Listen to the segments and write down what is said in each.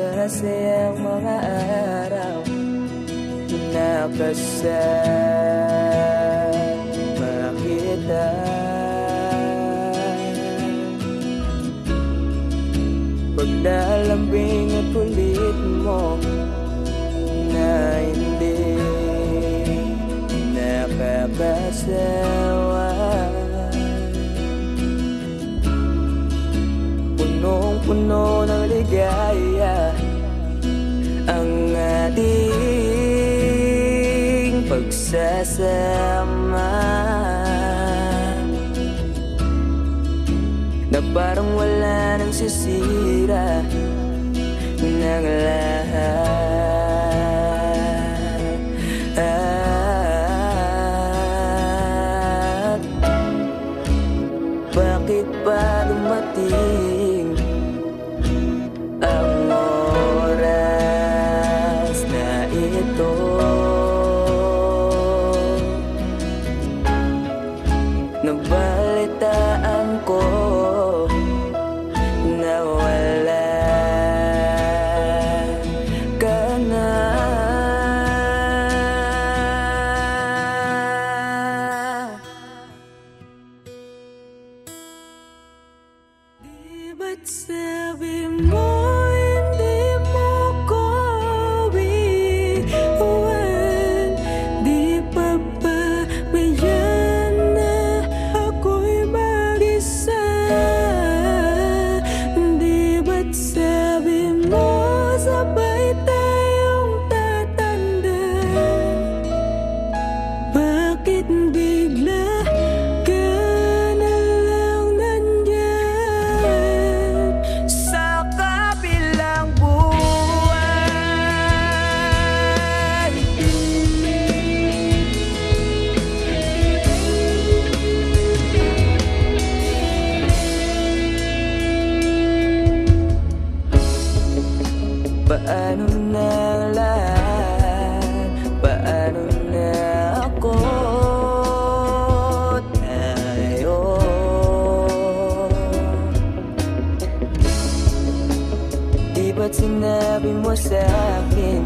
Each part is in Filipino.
masasayang mga araw na kasama kita. Paglalambing at kulit mo na hindi nakakasawa. Punong-puno ng ligaya ang ating pagsasama, na parang wala nang sisira ng lahat. Bakit ba dumating ang oras na ito? Nabalitaan ko na wala ka na. Di ba't sabi mo hindi mo ko iwan? Di pa ba bayan na ako'y mag-isa? Di ba't sabi mo sabay tayong tatanda? Bakit bigla ka na lang nandyan sa kabilang buwan? Paano na ang lahat? Paano na ako? Tayo di ba't sinabi mo sa'kin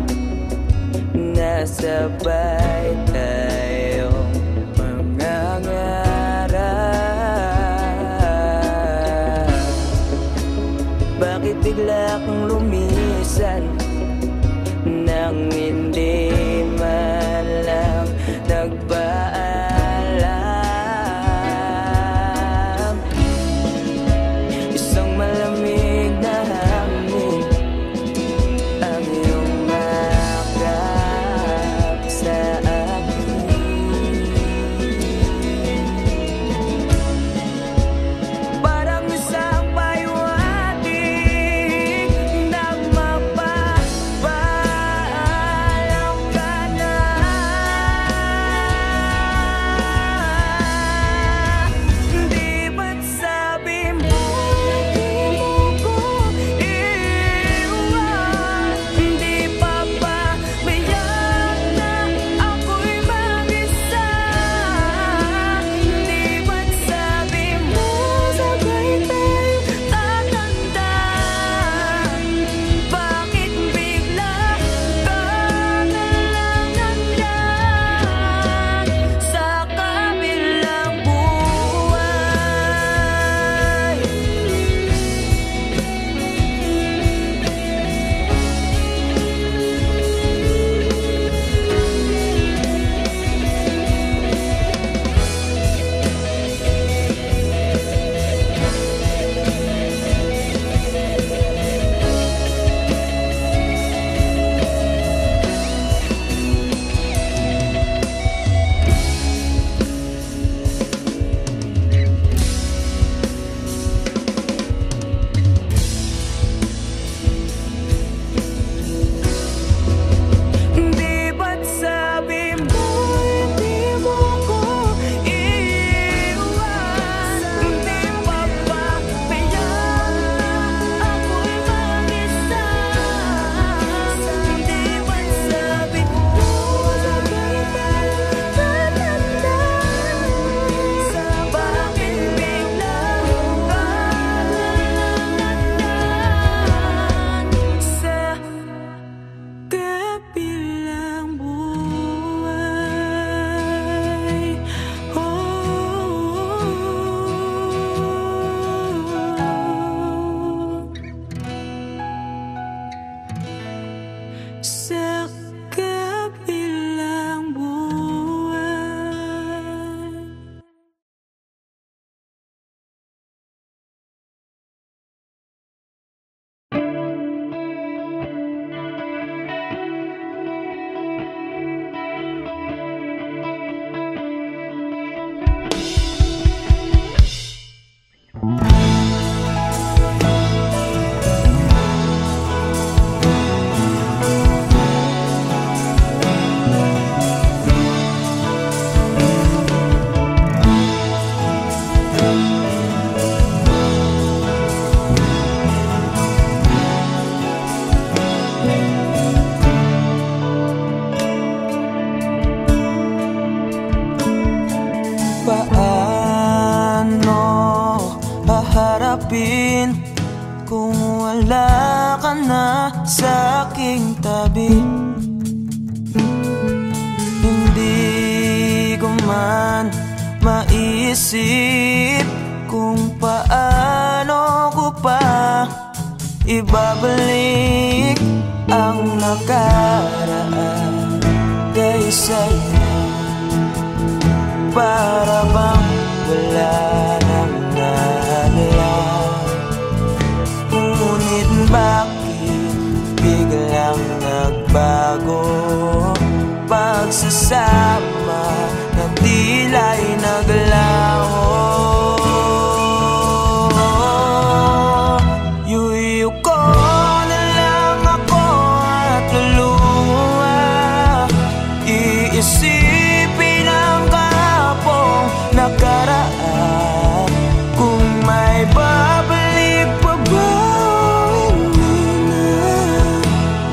na sabay tayong mangangarap? Bakit bigla kang lumisan nang hindi man lang nagpaalam? Isang malamig na hangin ang iyong makap sa akin. na sa aking tabi. Hindi ko man maisip kung paano ko pa ibabalik ang nakaraan kay sa'yo. Para bang wala nang nalang, ngunit bakit biglang nagbago? Pagsasama na tila'y naglaho. Yuyu ko na lang ako at luluha, iisipin ang kahapong nakaraan. Kung may babalik pa ba, hindi na,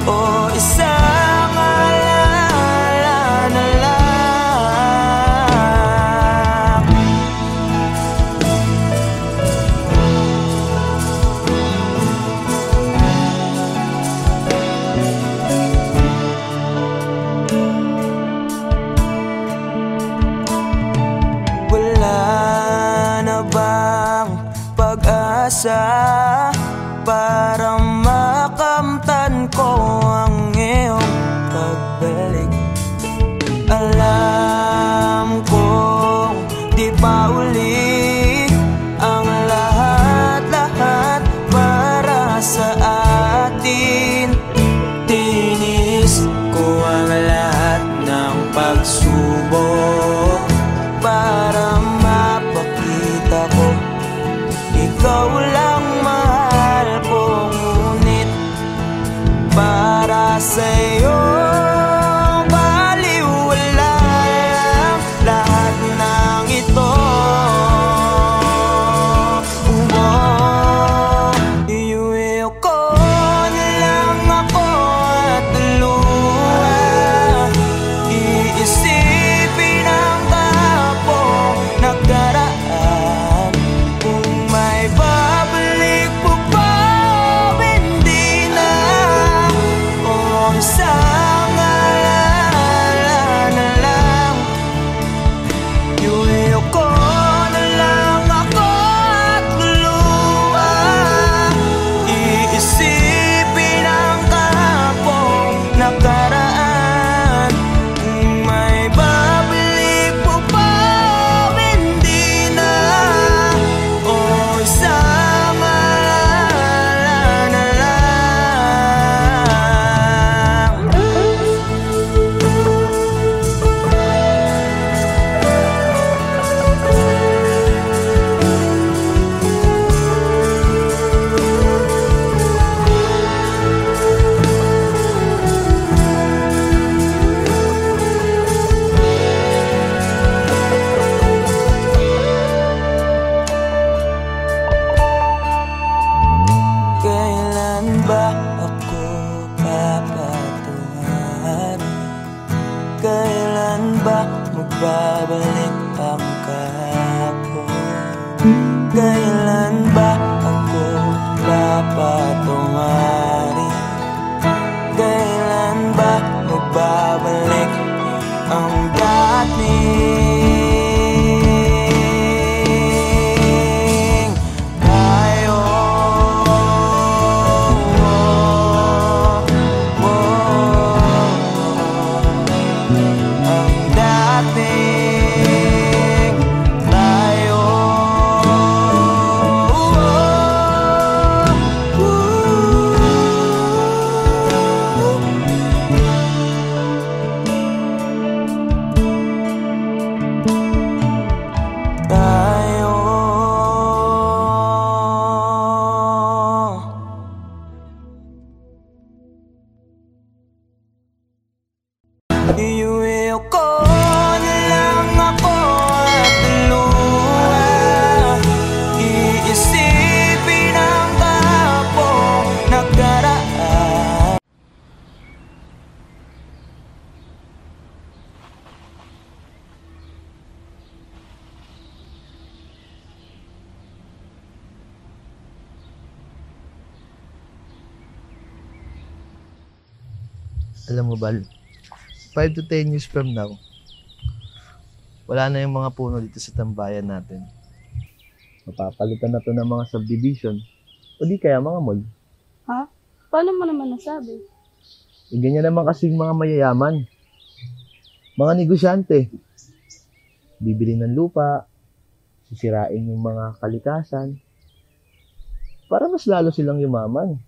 o isang alala na lang. Wala na bang pag-asa para makamtan ko ang iyong pagbalik? Alam kong di pa uli ang lahat-lahat para sa atin. Tinis ko ang lahat ng pagsubok para mapakita ko ikaw lang mahal ko. Ngunit para sa'yo baliwala lang lahat ng ito. Iuwi ko na lang ako at luha, iisipin ang kahapong nakaraan. Kung may babalik po ba, hindi na, o isang alala na lang. Iuwi ko na lang ako at luluha, iisipin ang kahapong nakaraan. Kung may babalik po ba, hindi na, o isang alala na lang. Kailan ba ako papatunarin? Kailan ba magbabalik ang kahapon? Kailan ba ako papatunarin? Kailan ba magbabalik ang dating tayo? Ang dating tayo. Alam mo, Bal, 5 to 10 years from now, wala na yung mga puno dito sa tambayan natin. Mapapalitan na to ng mga subdivision o di kaya mga mall. Ha? Paano mo naman nasabi? Ganyan naman kasing mga mayayaman. Mga negosyante. Bibili ng lupa, sisirain yung mga kalikasan, para mas lalo silang yumaman.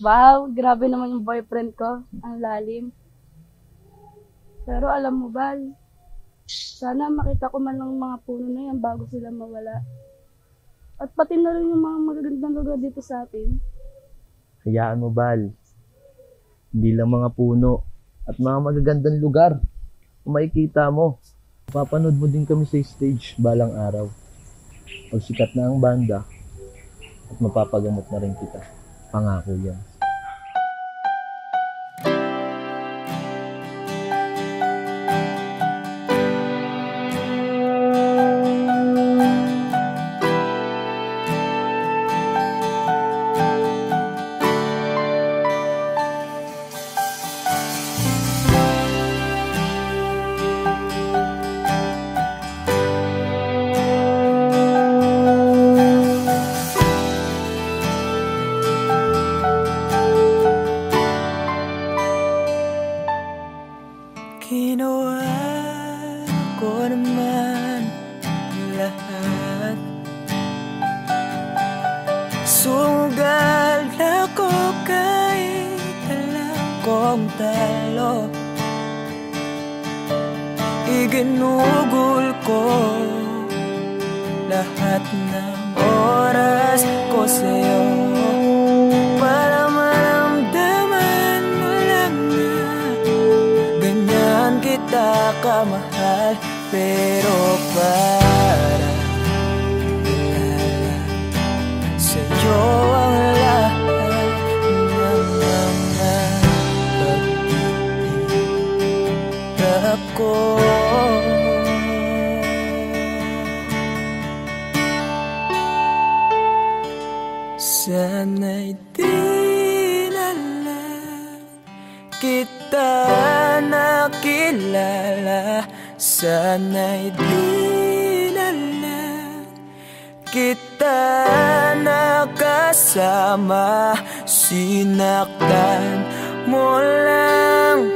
Wow, grabe naman yung boyfriend ko. Ang lalim. Pero alam mo, Bal, sana makita ko man lang mga puno na yan bago sila mawala. At pati na rin yung mga magagandang lugar dito sa atin. Hayaan mo, Bal. Hindi lang mga puno at mga magagandang lugar kung makikita mo. Papanood mo din kami sa stage balang araw. Pag sikat na ang banda at mapapagamot na rin kita. Pangako yan. Ginawa ko naman lahat. Sugal ako kahit alam kong talo. Iginugol ko lahat ng oras ko sa'yo para maramdaman mo lang na ganyan kita kamahal. Pero para ilala sa'yo ang lahat ng mga pag-ibig ko. Sana'y di na lang kita nakilala. Sana'y di na lang kita nakasama. Sinaktan mo lang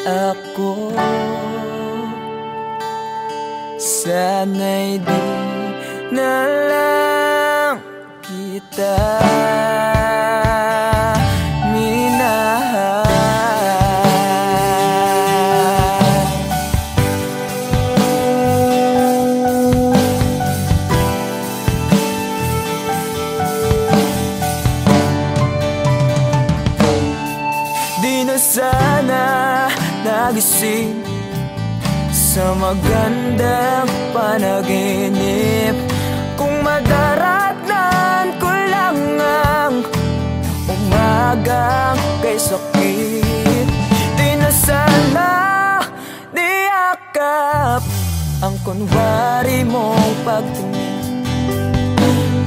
ako. Sana'y di na lang kita minahal. Di na sana nagising sa magandang panaginip kung madaratnan ko lang ang umagang kay sakit. Di na sana niyakap ang kunwari mong pagtingin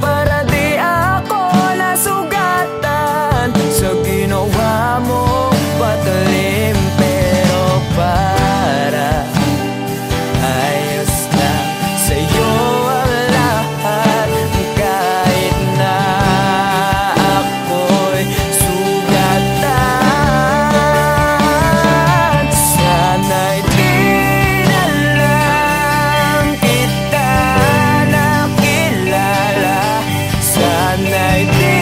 para di ako nasugatan sa ginawa mong patalim. Pero para ayos lang sa'yo ang lahat kahit na ako'y sugatan. Sana'y di na lang kita nakilala. Sana'y di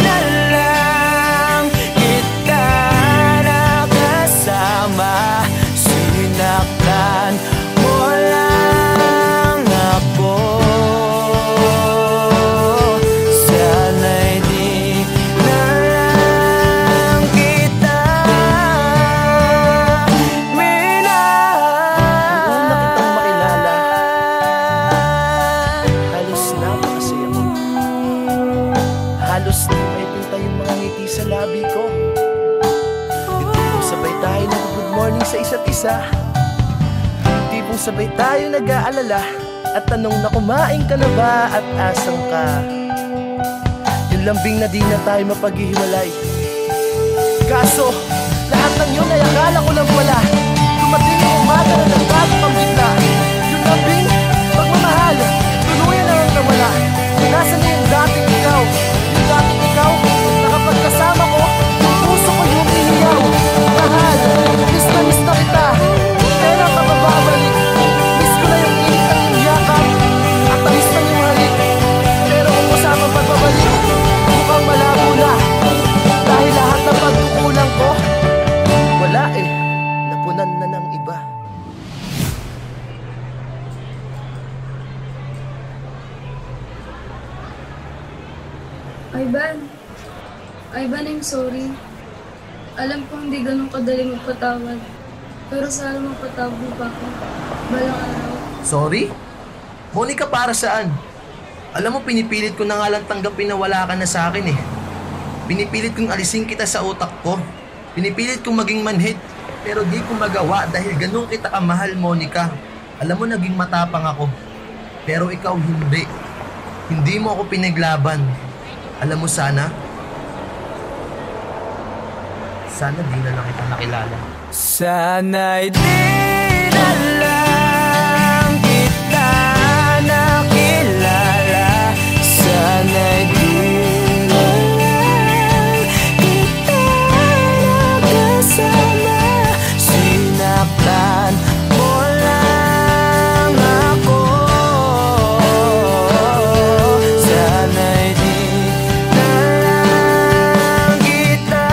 na lang kita nakasama. Sinaktan mo lang ako. Sana'y di na lang kita minahal. Una kitang makilala, halos napakasaya mo. Halos di may pinta yung mga ngiti sa labi ko. Yung tipong sabay tayo nag-good morning sa isa't isa. Yung tipong sabay tayo nag-aalala at tanong na kumain ka na ba at asang ka. Yung lambing na di na tayo mapaghihiwalay. Kaso, lahat lahat ng yun ay akala ko lang pala. Dumating yung umaga na nagbago kang bigla. Yung labing pagmamahal, tuluyan na lang nawala. Nasaan na yung dating ikaw? Yung dating ikaw, na kapag kasama ko, yung puso ko yung iniyaw. Mahal, miss na kita. Kailan ka mababalik? Miss ko na yung init ng iyong yakap at tamis ng iyong halik. Pero kung usapang pagbabalik, mukhang malabo na. Dahil lahat ng pagkukulang ko, wala eh, napunan na ng iba. Ivan, I'm sorry. Alam ko hindi ganun kadali magpatawad. Pero sana magpatawad mo pa ako. Balang araw. Sorry? Monica, para saan? Alam mo, pinipilit ko na nga lang tanggapin na wala ka na sa akin eh. Pinipilit kong alisin kita sa utak ko. Pinipilit kong maging manhid. Pero di ko magawa dahil ganun kita kamahal, Monica. Alam mo, naging matapang ako. Pero ikaw hindi. Hindi mo ako pinaglaban. Alam mo, sana di na lang kita nakilala. Sana'y di na lang kita nakilala. Sana'y di na lang kita nakasama. Sinaktan mo lang ako. Sana'y di na lang kita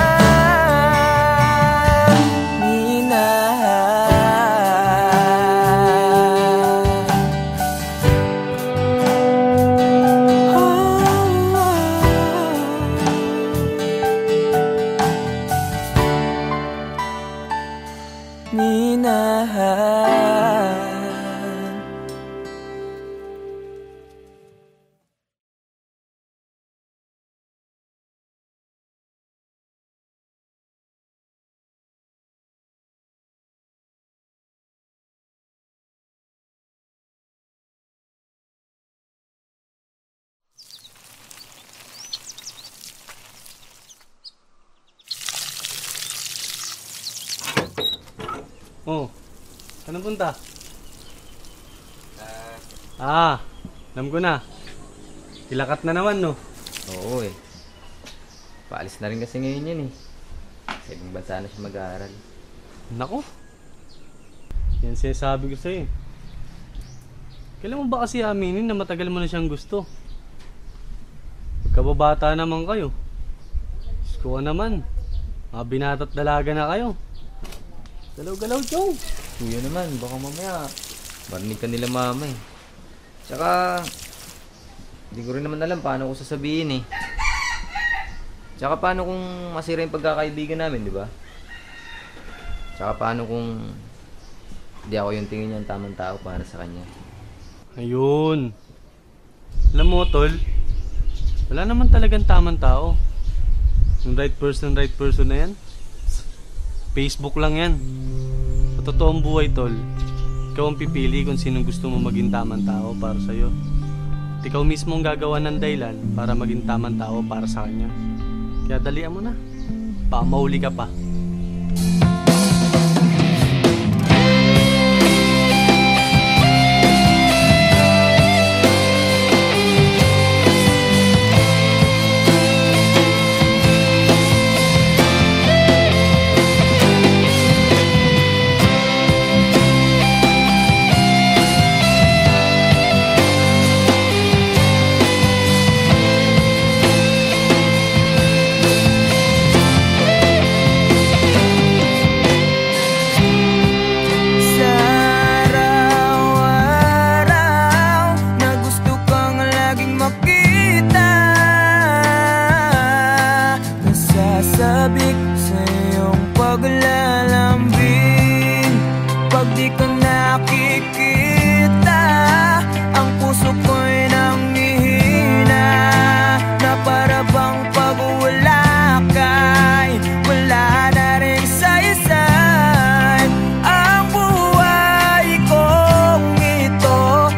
Oh, anong punta? Alam ko na. Kilakat na naman, no? Oo eh. Paalis na rin kasi ngayon yan eh. Sa ibang bansa na siya mag-aaral. Nako. Yan sinasabi ko sa'yo. Kailan mo ba kasi aminin na matagal mo na siyang gusto? Pagkababata naman kayo. Diyos ko ka naman. Mga binata't dalaga na kayo. Galaw-galaw, Chong. Kuya naman, baka mamaya marinig ka nila mama eh. Tsaka hindi ko rin naman alam paano ko sasabihin eh. Tsaka paano kung masira yung pagkakaibigan namin, di ba? Tsaka paano kung hindi ako yung tingin niya ang tamang tao para sa kanya. Ayun. Alam mo, tol, wala naman talagang tamang tao. Yung right person na yan, Facebook lang yan. Sa totoong buhay, tol, ikaw ang pipili kung sinong gusto mo maging tamang tao para sa'yo. At ikaw mismo ang gagawa ng dahilan para maging tamang tao para sa kanya. Kaya dalian mo na. Baka mahuli ka pa. Sabik sa iyong paglalambing. Pag di ka nakikita, ang puso ko'y nanghihina. Na para bang pag wala ka'y wala na rin saysay ang buhay kong ito.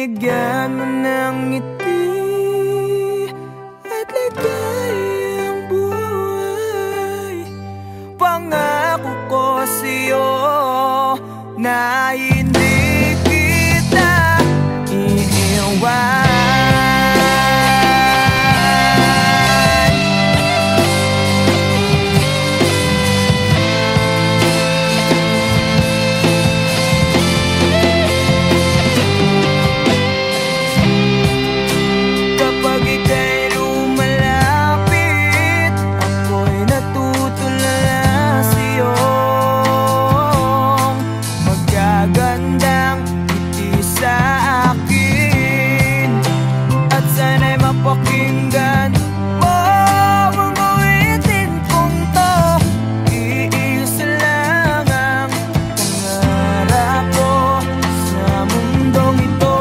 binigyan mo ng ngiti at ligayang buhay. Pangako ko sa'yo na hindi kita iiwan. Kapag ika'y lumalapit, ako'y natutulala sa'yo. Magagandang ngiti sa akin, at sana'y mapakinggan mo ang awitin kong to. Iisa lang ang pangarap ko sa mundong ito,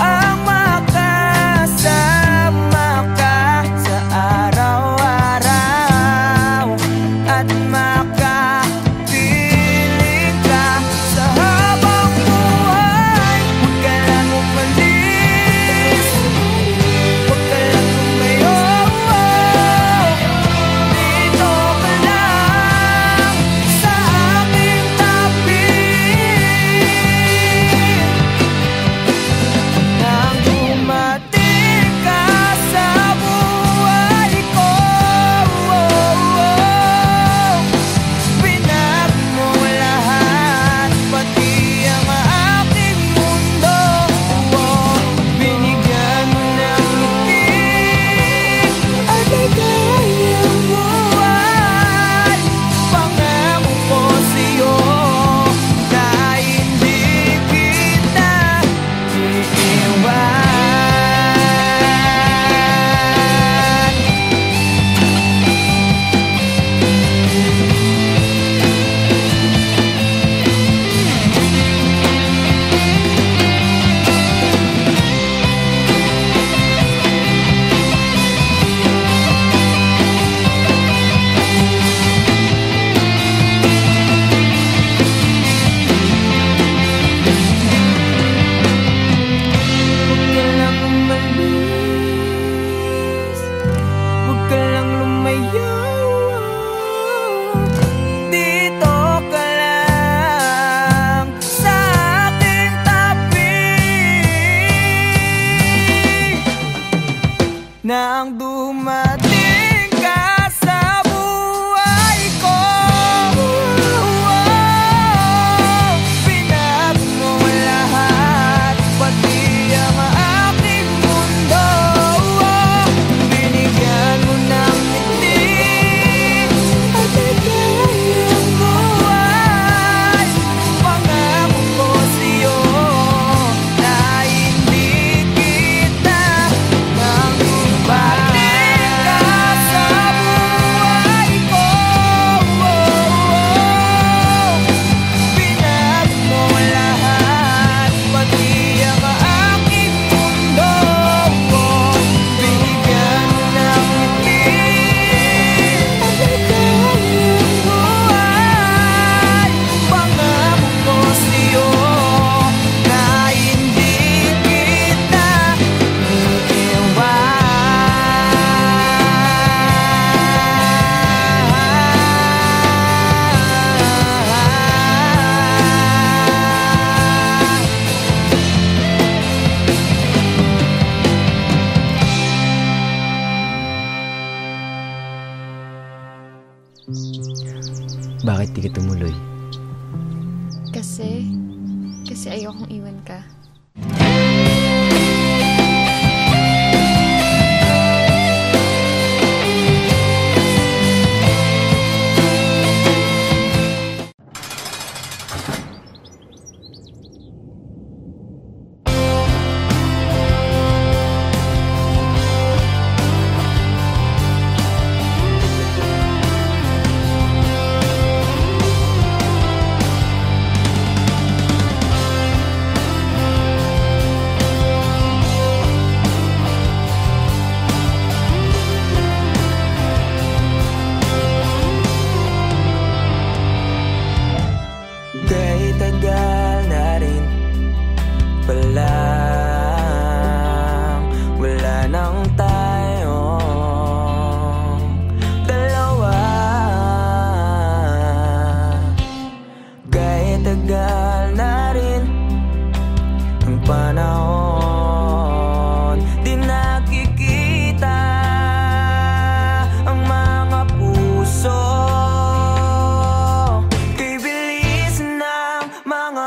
ang makasama ka sa araw-araw at makapiling ka sa habang buhay. Huwag ka lang umalis, huwag ka lang lumayo. Dito ka lang sa aking tabi. Nang dumating ka sa buhay ko, pinag mo lahat, pati ang aking mundo. Binigyan mo ng ngiti at ligayang buhay. Pangako ko sa'yo na hindi kita iiwan. Huwag ka lang umalis, huwag ka lang lumayo. Dito ka lang sa aking tabi. Nang dumating ka sa buhay ko, pinag mo lahat, pati ang aking mundo. Binigyan mo ng ngiti at ligayang buhay. Pangako ko sa'yo na hindi kita nang dumating ka sa buhay ko. Pinag mo lahat, pati ang aking mundo. Binigyan mo ng ngiti at ligayang buhay. Pangako ko sa'yo na hindi kita Bakit di ka tumuloy? Kasi ayokong iwan ka. pa lang, wala nang tayong dalawa. Kahit tagal na rin ang panahon, di nakikita ang mga puso. Kay bilis ng mga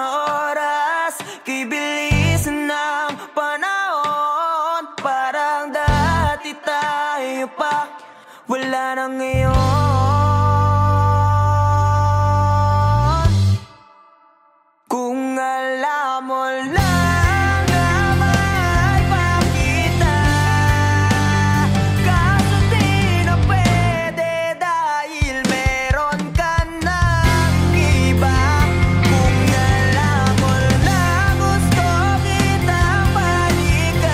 oras, kay bilis ng panahon, parang dati tayo pa, wala na ngayon. Kung alam mo lang na mahal pa kita, kaso di na pwede dahil meron ka ng iba. Kung alam mo lang gusto kitang balikan,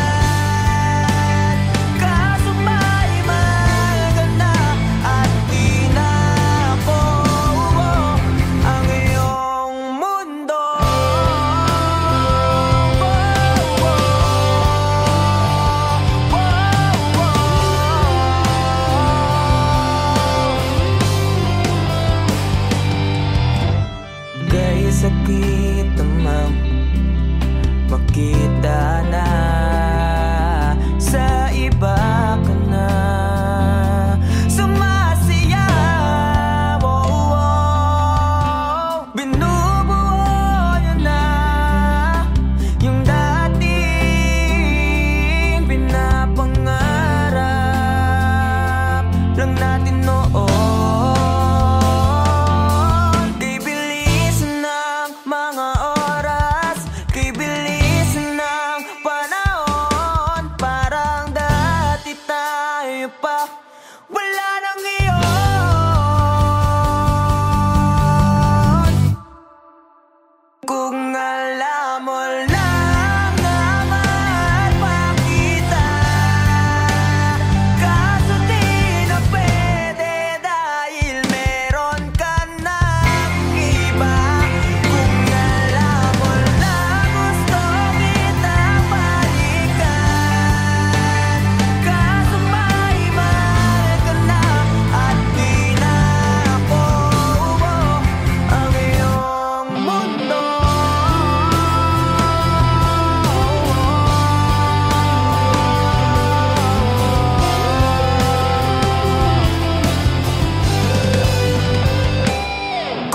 kaso may mahal ka na at di na ako ang iyong mundo. Kaya sakit naman makita na sa iba ka na sumasayaw. Binubuo niya na yung dating pinapangarap lang natin noon. Kay bilis ng mga oras, kay bilis ng panahon, parang dati tayo pa, wala nang iyon. Kung alam mo lang na mahal pa kita, kaso di na pwede dahil meron ka ng iba. Kung alam mo lang gusto kitang balikan, kaso may mahal ka na at di na ako ang iyong mundo.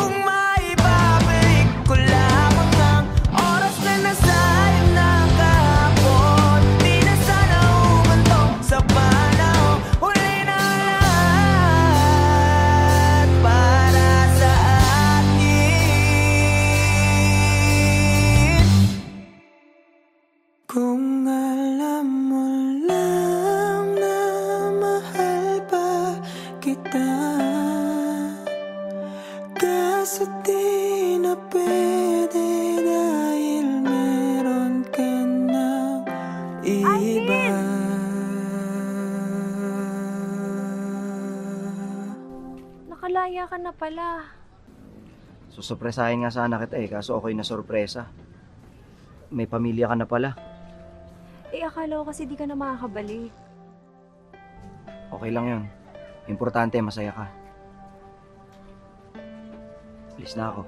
Kung maibabalik ko lamang ang oras na nasayang ng kahapon, di na sana humantong sa panahon. Huli na lahat para sa atin. Kung alam mo lang na mahal pa kita, kaso di na pwede dahil meron ka ng iba. Nakalaya ka na pala. Susurpresahin nga sana kita kaso ako'y nasurpresa. May pamilya ka na pala. Akala ko kasi di ka na makakabalik. Okay lang yun. Importante, masaya ka. Alis na ako.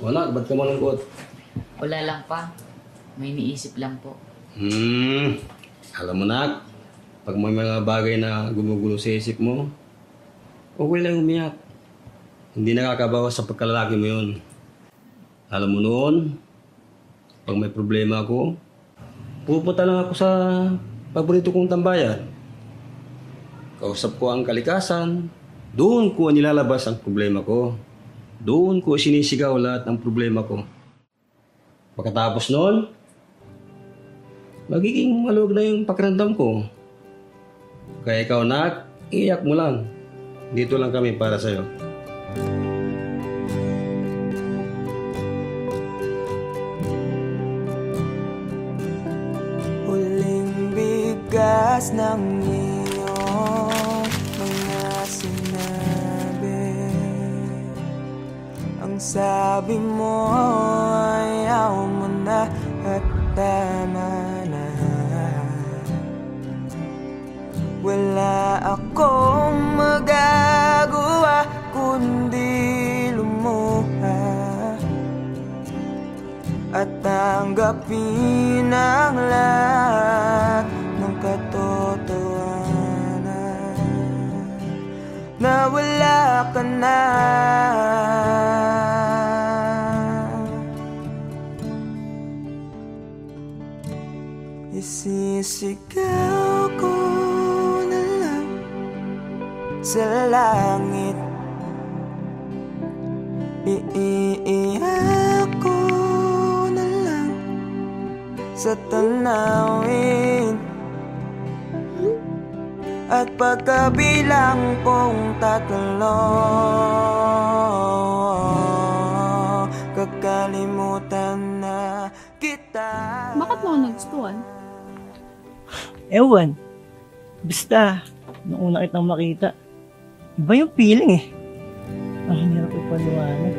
Wala, ba't ka malungkot? Wala lang pa. May iniisip lang po. Alam mo na, pag may mga bagay na gumugulo sa isip mo, okay lang umiyak. Hindi nakakabawas sa pagkalalaki mo yun. Alam mo noon, pag may problema ako, pupunta lang ako sa paborito kong tambayan. Kausap ko ang kalikasan, doon ko nilalabas ang problema ko. Doon ko sinisigaw lahat ng problema ko. Pagkatapos noon, magiging maluwag na yung pakiramdam ko. Kaya ikaw, Nak, iyak mo lang. Dito lang kami para sa'yo. Huling bigas ng iyong mga sinabi. Ang sabi mo, ayaw mo na at tama na. Wala akong magagawa kundi lumuha at tanggapin ang lahat ng katotohanan na wala ka na. Isisigaw ko na lang sa langit, iiyak ko na lang sa tanawin, at pagkabilang kong 3, kakalimutan na kita. Bakit mo ako nagustuhan? Ewan. Basta, nung una kitang makita, iba yung feeling eh. Ang hirap ipaliwanag.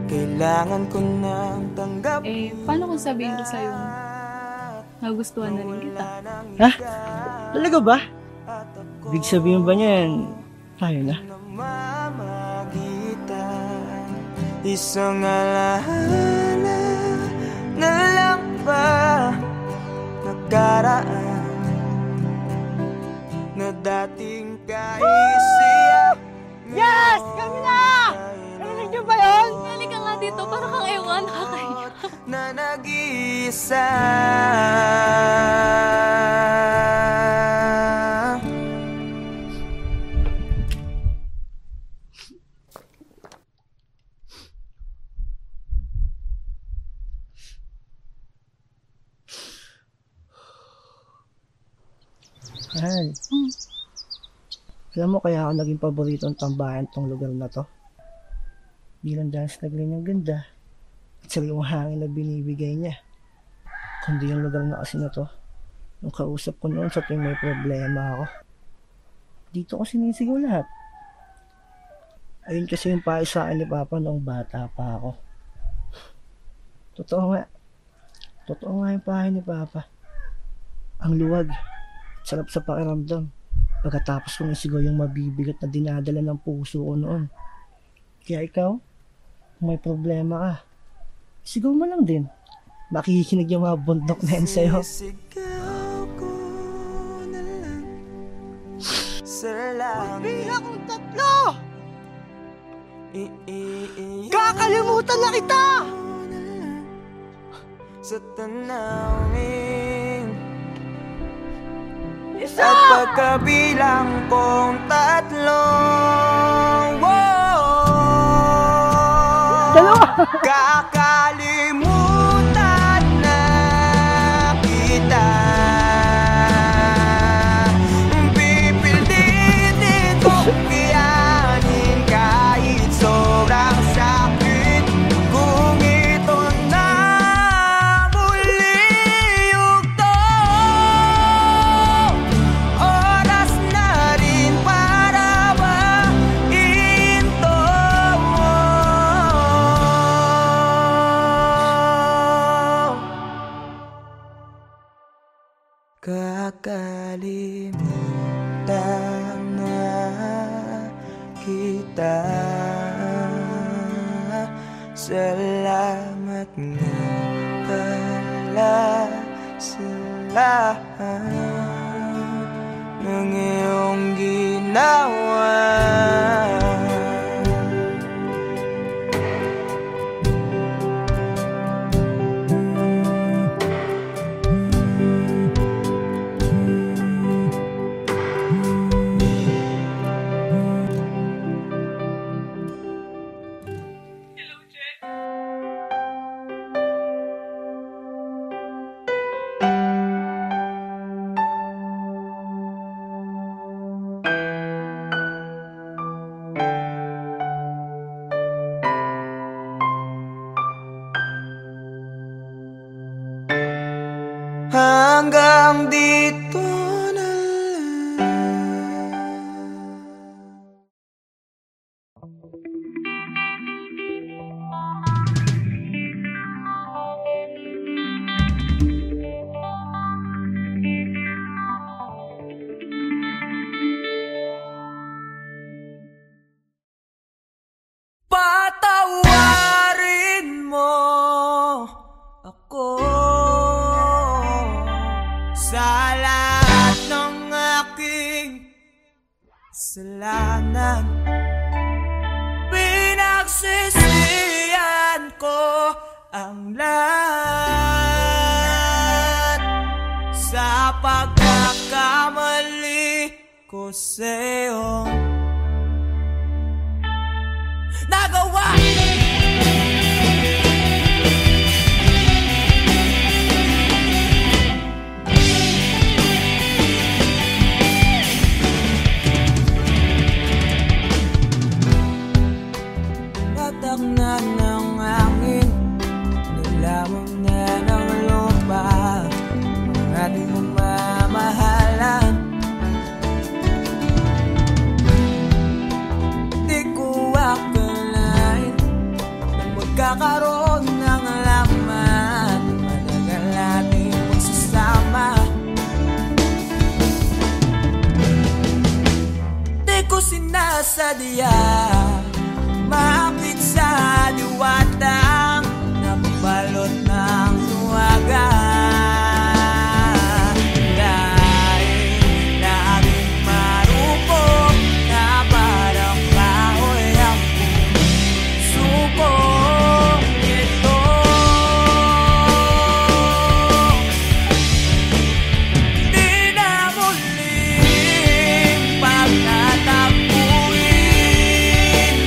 Kailangan ko nang tanggapin. Paano kung sabihin ko sa'yo, nagustuhan na rin kita? Ha? Talaga ba? Big sabihin ba niyan, tayo na? Isang alaala na lang ba nakaraan na dating kaisiyak. Yes! Kami na! Narinig niyo ba yun? Halika nga dito, para kang ewan, nakakaiyak. Na nag-iisa. Mahal. Alam mo kaya ako naging paboritong tambayan tong lugar na to? Bilang dahil sa nagling ang ganda at sariwang hangin na binibigay niya. Kundi yung lugar na kasi na to, nung kausap ko noon sa tuwing may problema ako, dito ko sinisigaw lahat. Ayun kasi yung payo sa akin ni Papa noong bata pa ako. Totoo nga yung payo ni Papa. Ang luwag, sarap sa pakiramdam. Pagkatapos kong isigaw yung mabibigat na dinadala ng puso ko noon. Kaya ikaw, kung may problema ka, sigaw mo lang din. Makikinig yung mga bundok na yan sa'yo. Sisigaw ko na lang sa langit. Bilang kong 3! Kakalimutan na kita! Sa tanawin, Isa! at pagkabilang kong 3, Dalawa! kakalimutan na kita. Pipilitin kong kayanin kahit sobrang sakit. Kung ito na muli yugto, oras na rin para mahinto. Kakalimutan na kita. Salamat nga pala sa lahat ng iyong ginawa. hanggang dito na patawarin mo ako sa lahat ng aking kasalanan. Pinagsisihan ko ang lahat sa pagkakamali ko sa'yo nagawa. Tatak na ng hangin, nilamon na ng lupa ang ating mamamahalan. Di ko akalain na magkakaroon ng laman, matagal natin magsasama. Di ko sinasadya maapit sa diwatang nabalot ng luwaga. Dahil laging marupok na parang kahoy ang puso ko. Ito di na muling pagtatapuin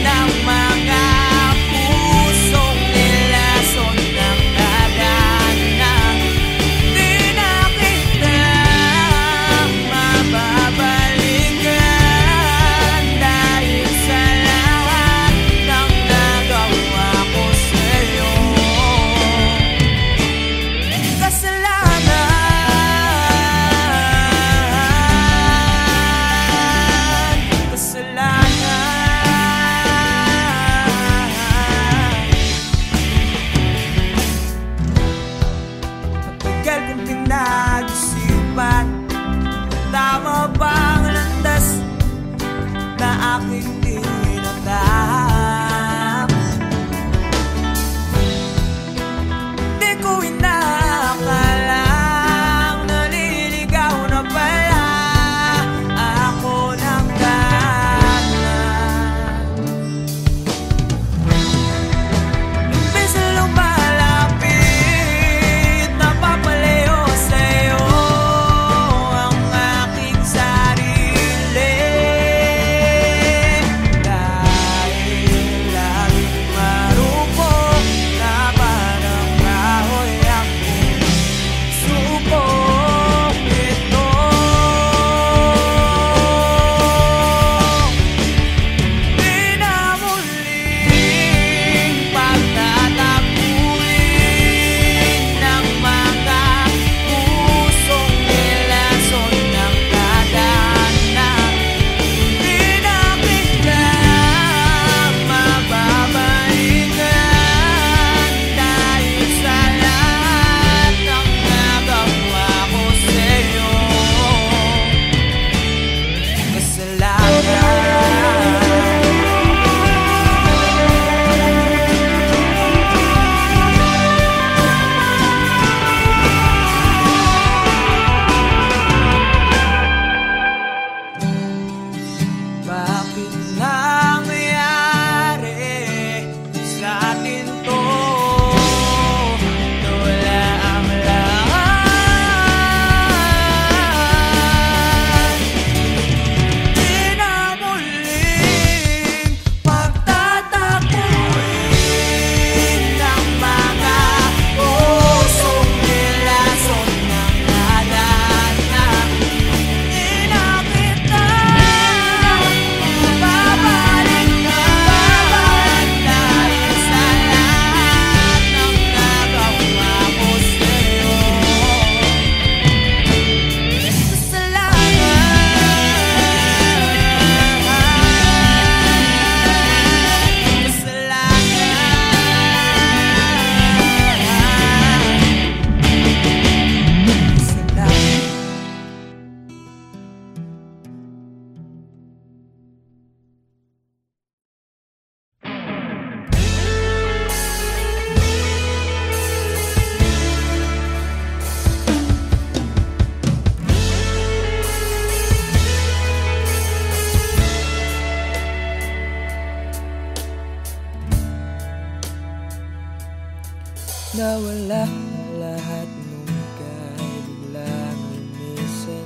Nawala ang lahat nung ika'y biglang lumisin.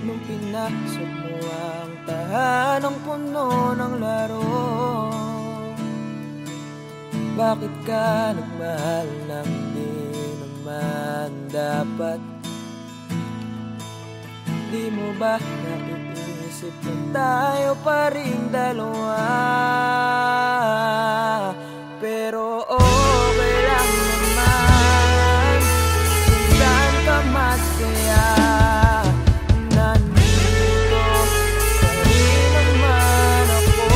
Nung pinasok mo ang tahanang puno ng laro, bakit ka nagmahal ng di naman dapat? Di mo ba naiisip na tayo pa rin dalawa? Pero okay lang naman kung saan ka masaya. Nandito pa rin naman ako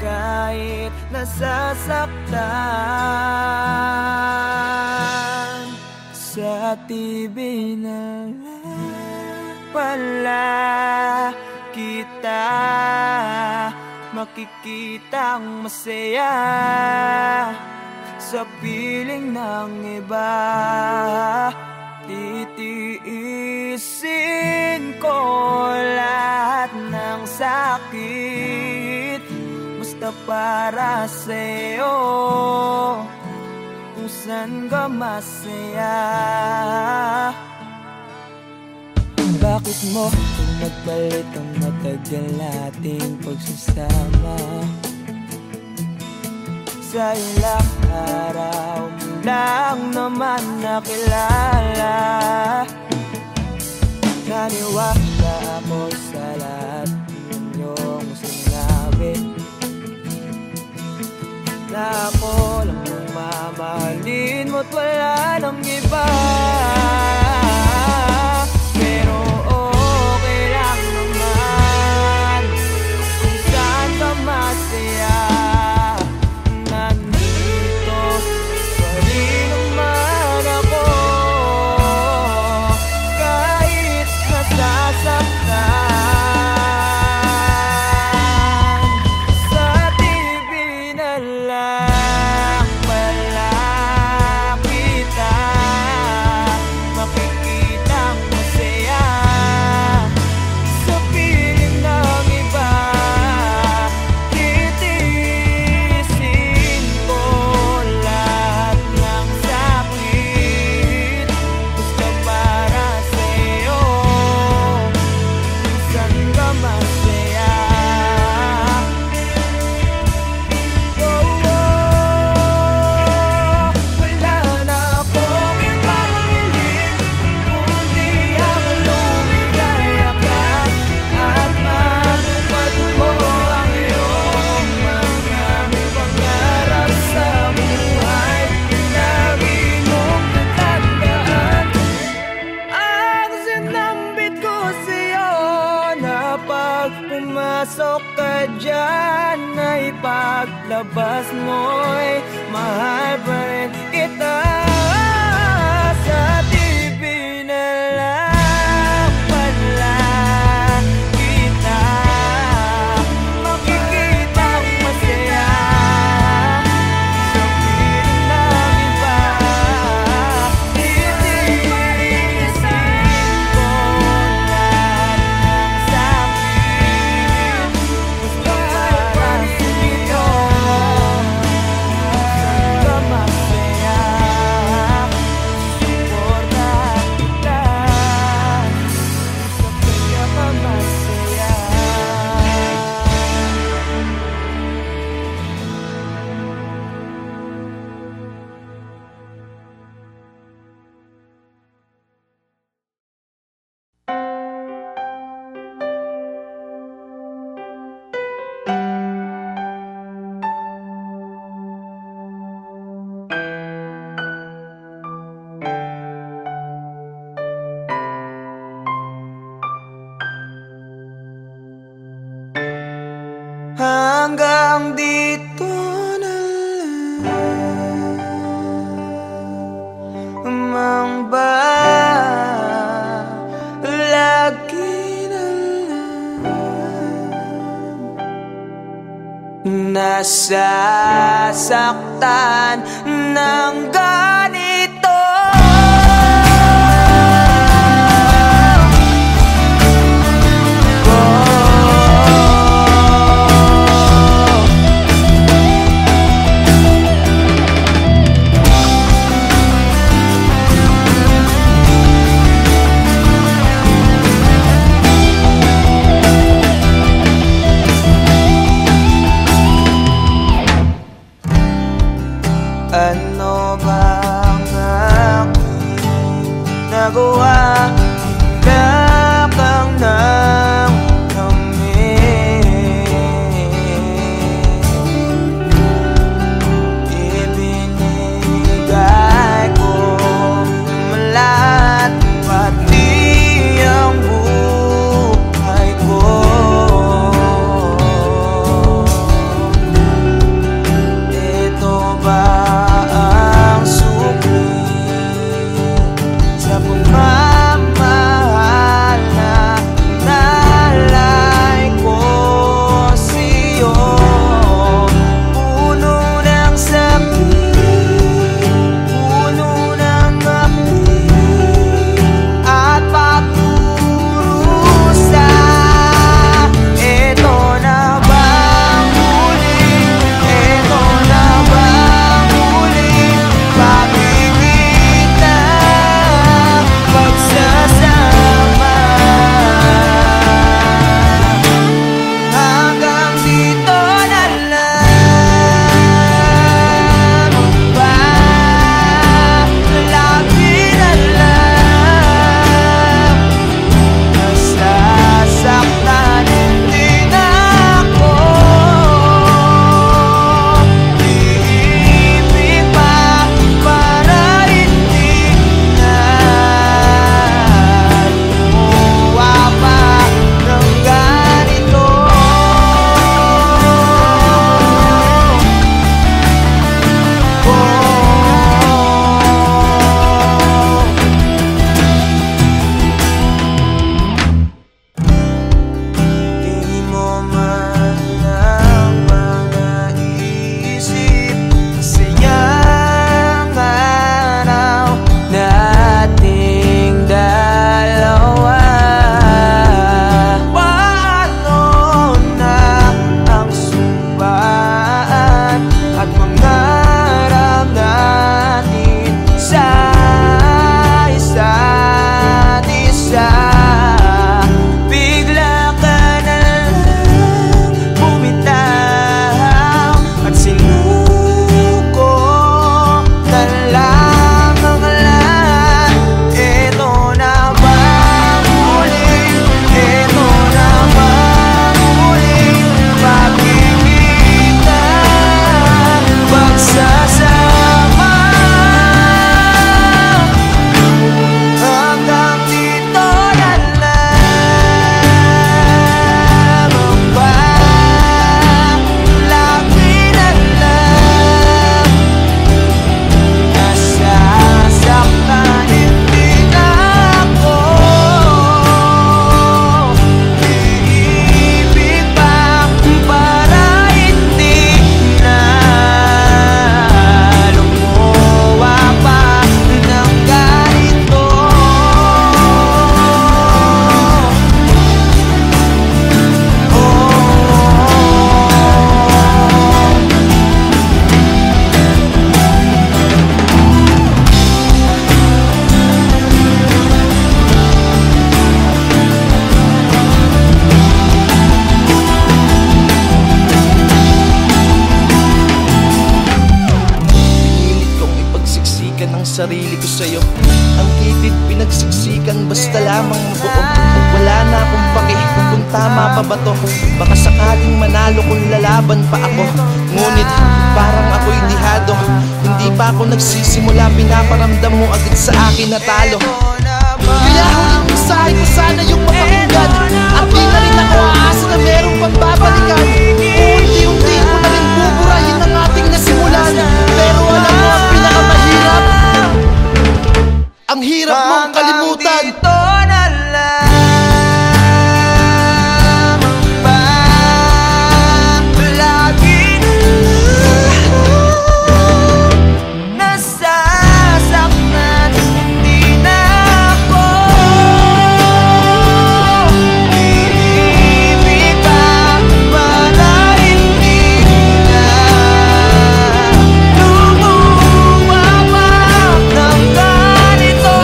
kahit nasasaktan. Sa TV na lang pala kita makikitang masaya sa piling ng iba. Titiisin ko lahat ng sakit basta para sa'yo, kung saan ka masaya. Bakit mo nagpalit ang matagal nating pagsasama? Sa ilang araw mo lang naman nakilala. Naniwala ako sa lahat ng iyong sinabi, na ako lang ang mamahalin mo't wala nang iba. Pero okay lang naman kung saan ka masaya. Nandito pa rin naman ako kahit nasasaktan. Sa TV na lang pala kita makikitang masaya sa piling ng iba. Titiisin ko lahat ng sakit basta para sa'yo, kung saan ka masaya. Wala na akong ibang hiling kundi ang lumigaya ka at matupad mo ang iyong mga pangarap sa buhay. Lagi mong tatandaan ang sinambit ko sa'yo, na pag pumasok ka dyan ay paglabas mo'y mahal pa rin kita. Sa TV na lang pala kita makikitang masaya sa piling ng iba. Titiisin ko lahat ng sakit basta para sa'yo, kung saan ka masaya. Suporta kita sa pinakamasaya. Hanggang dito na lamang ba? Lagi na lang nasasaktan ng ganito. sarili ko sa'yo. Ang kitid pinagsiksikan, basta lamang mabuo. Wala na akong pake kung tama pa ba to. Baka sakaling manalo kung lalaban pa ako. Ngunit parang ako'y lihado. Hindi pa ako nagsisimula, pinaparamdam mo agad sa akin na talo. Kaya huling mensahe ko sana yung mapakinggan. At di na rin ako aasa na merong pagbabalikan. Unti-unti ko na rin buburahin ang ating nasimulan. Pero alam mo ang pinakamahirap, ang hirap mong kalimutan. Dito na lang nasasaktan, hindi na ako ibig ka para hindi na lumuwawak ng ganito.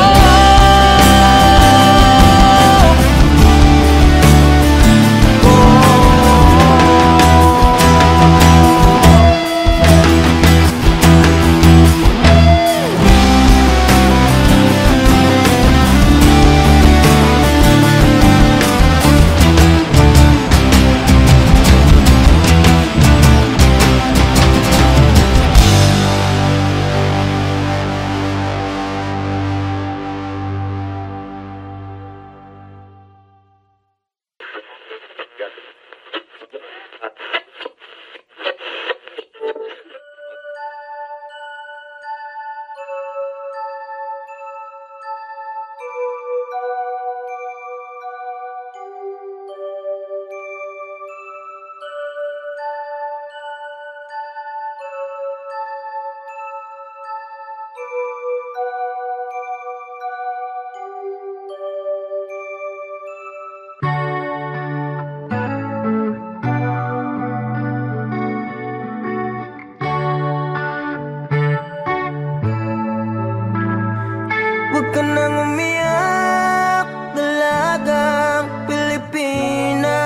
Huwag ka nang umiyak, dalagang Pilipina.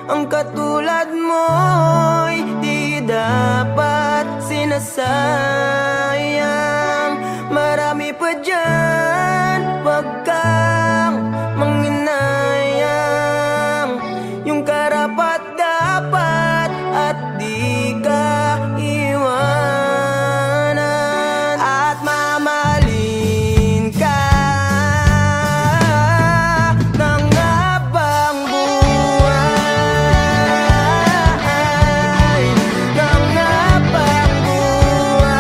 Ang katulad mo'y di dapat sinasayang. Marami pa dyan, huwag kang manginayang. Yung karapat-dapat at di ka iwanan. At mamahalin ka ng habang buhay, ng habang buhay.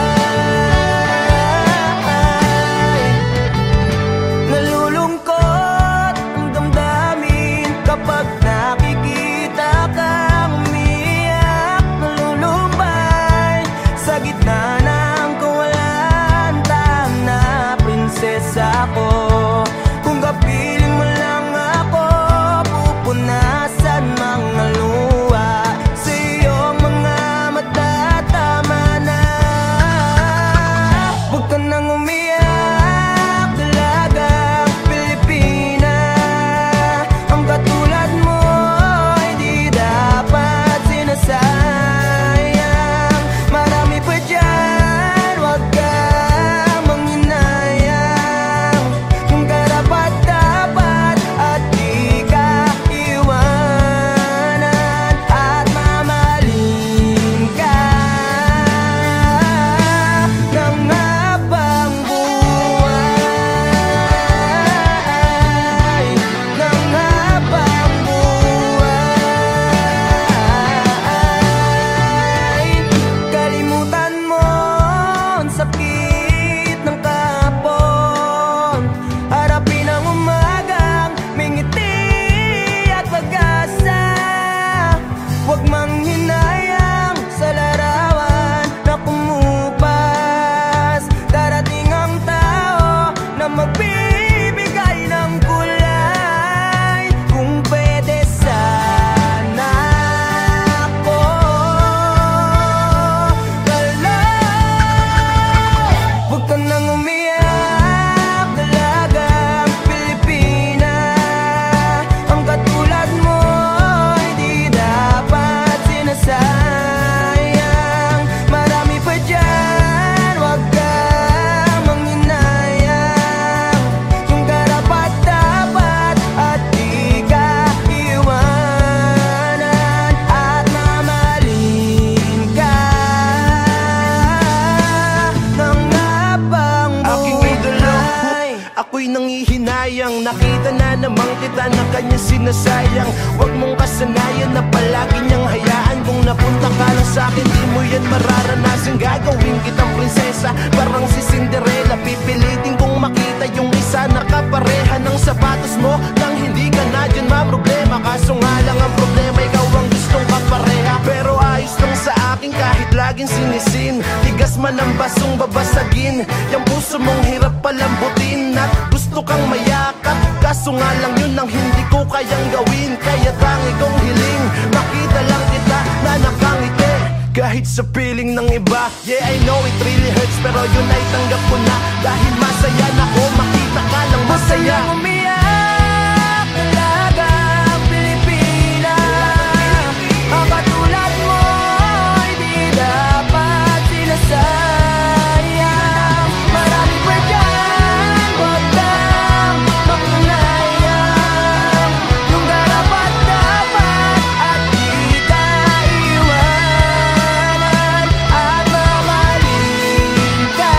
kanyang sinasayang. Huwag mong kasanayan na palagi niyang hayaan. Kung napunta ka lang sa'kin, di mo yan mararanasan. Gagawin kitang prinsesa, parang si Cinderella. Pipilitin kong makita yung isa na kapareha ng sapatos mo. Nang hindi ka na dyan maproblema. Kaso nga lang ang problema, ikaw ang gustong kapareha. Pero ayos lang sa akin kahit laging sinisin. Tigas man ang basong babasagin. Yung puso mong hirap palambutin. At gusto kang mayakap, kaso nga lang yun ang hindi ko kayang gawin. Kaya tangi kong hiling, makita lang kita na nakangiti kahit sa piling ng iba. Yeah, I know it really hurts, pero yun ay tanggap ko na. Dahil masaya na ko, makita ka lang masaya. Umiyak talaga ang Pilipinas. Ang katulad mo ay di dapat sinasayang. Marami pa dyan, huwag kang makunayang. Yung dapat at di ka iwanan. At mamahalin ka.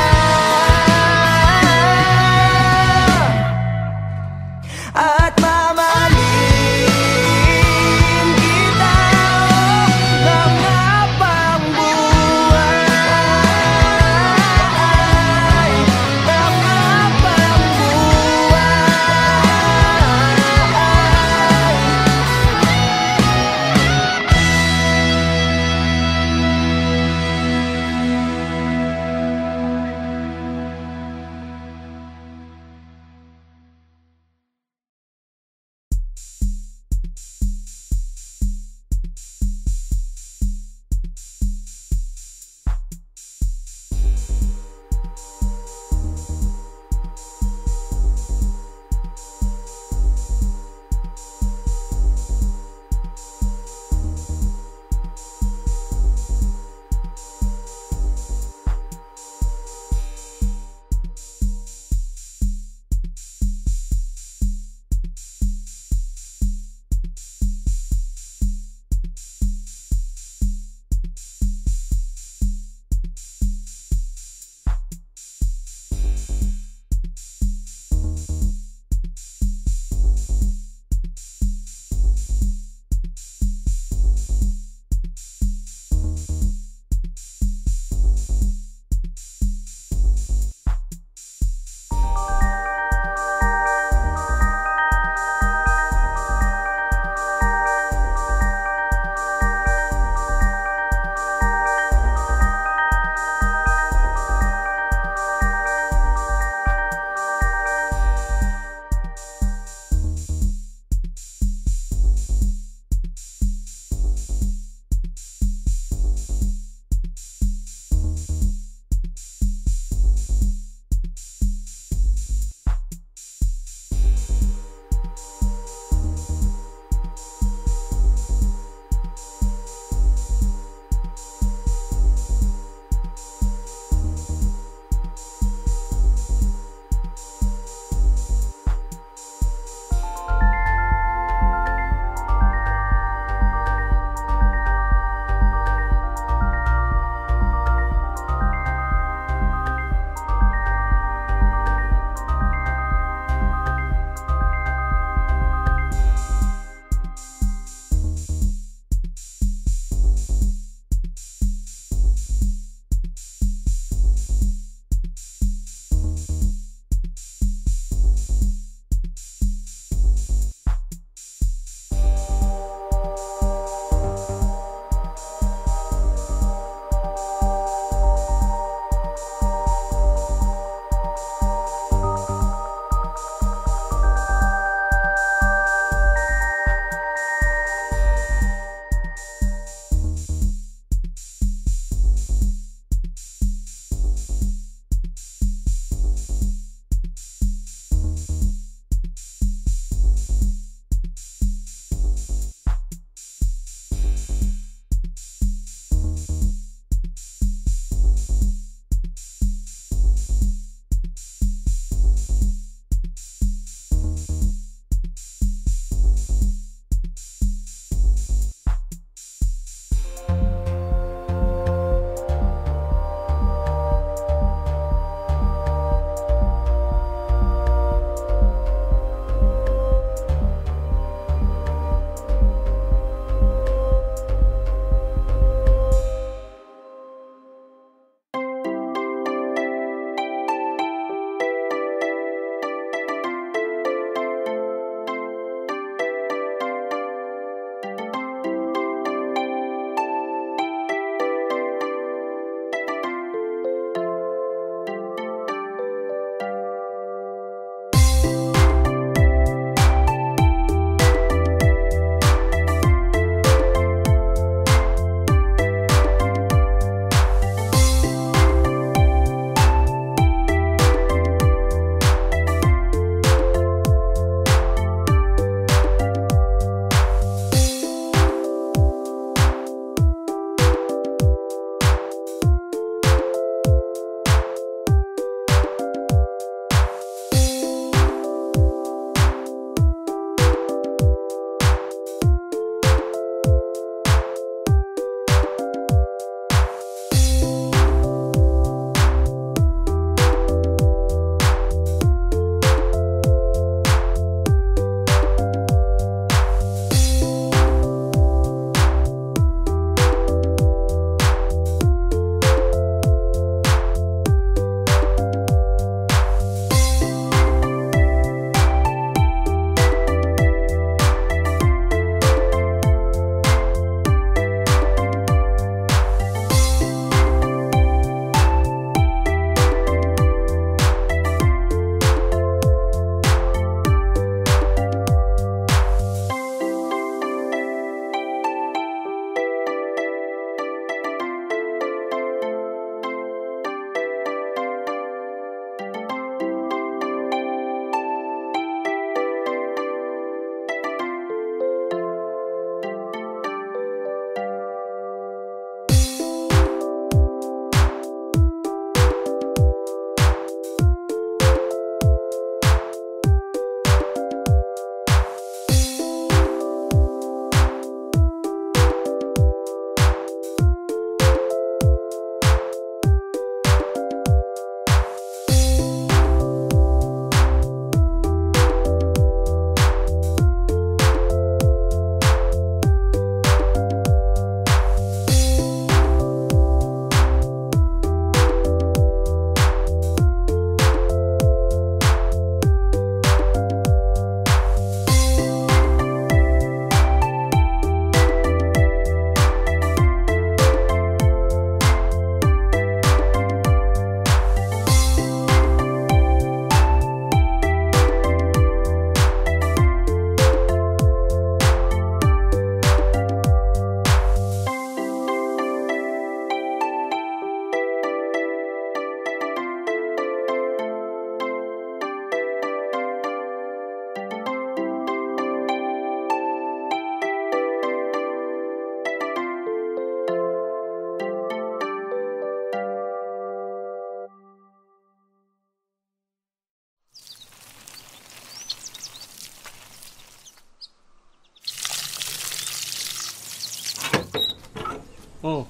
Oh,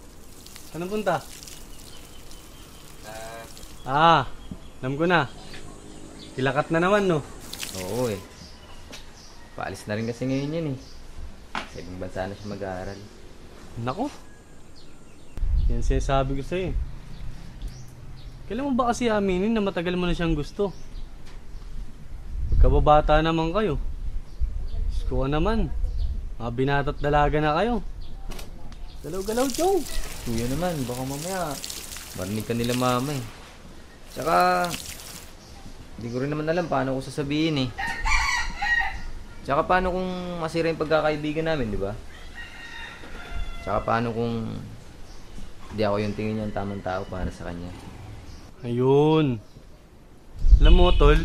saan punta? Alam ko na. Kilakat na naman, no? Oo eh. Paalis na rin kasi ngayon yan eh. Sa ibang bansa na siya mag-aaral. Nako. Yan sinasabi ko sa'yo. Kailan mo ba kasi aminin na matagal mo na siyang gusto? Pagkababata naman kayo. Sko naman. Mga binata't dalaga na kayo. Galaw-galaw, Chong. Kuya naman, baka mamaya marinig ka nila mama eh. Tsaka, hindi ko rin naman alam paano ko sasabihin eh. Tsaka paano kung masira yung pagkakaibigan namin, di ba? Tsaka paano kung hindi ako yung tingin niya ang tamang tao para sa kanya. Ayun. Alam mo, tol,